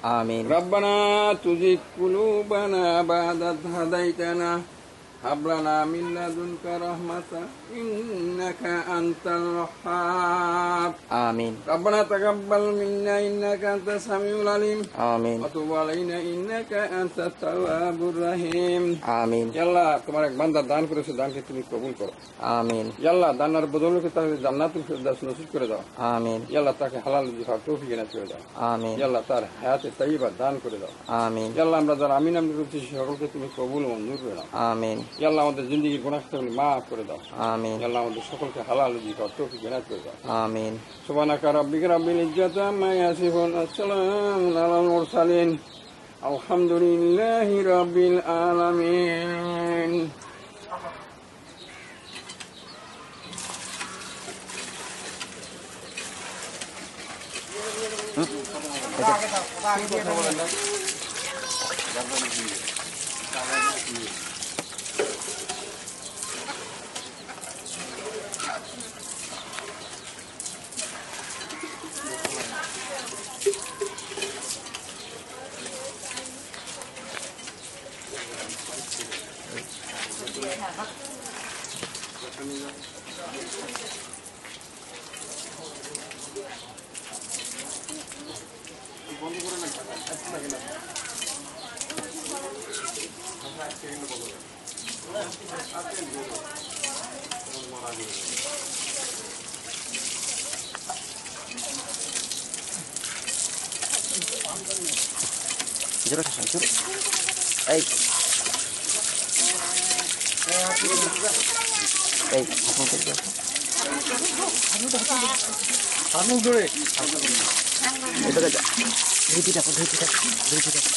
آمين. ربنا تزغ قلوبنا بعد إذ هديتنا هب لنا من لدنك رحمة إنك أنت الوهاب. آمين. ربنا تقبل منا إنك أنت السميع العليم آمين. وتب علينا إنك أنت التواب الرحيم. آمين. আল্লাহ তোমার এক বান্দা দান করেছে, দানকে তুমি কবুল করো। آمين. আল্লাহ দানার বদৌলতে তাকে জান্নাতুল ফেরদাউস নসিব করে দাও। آمين. আল্লাহ তাকে হালাল রুজি খাওয়ার তৌফিক এনায়েত করে দাও। آمين. আল্লাহ তার হায়াতে তাইয়্যিবা দান করে দাও। آمين. আল্লাহ আমরা যারা আমিন আমিন করছি সকলকে তুমি কবুল ও মঞ্জুর করে দাও। آمين. আল্লাহ আমাদের জিন্দেগির গুনাহ খাতাগুলো মাফ করে দাও। آمين. আল্লাহ আমাদের সকলকে হালাল রুজি খাওয়ার তৌফিক এনায়েত করে দাও। آمين. সুবহানাকা রাব্বিকা রাব্বিল ইজ্জাতি আম্মা ইয়াসিফুন ওয়াসসালামুন আলাল মুরসালিন আলহামদুলিল্লাহি রাব্বিল আলামিন। জোরে খাও, জোরে। এই এই আপনি করতে হাসমুখ ধরে এটা যা ধুইতে থাকো, ধুইতে থাকো, ধুইতে থাকো।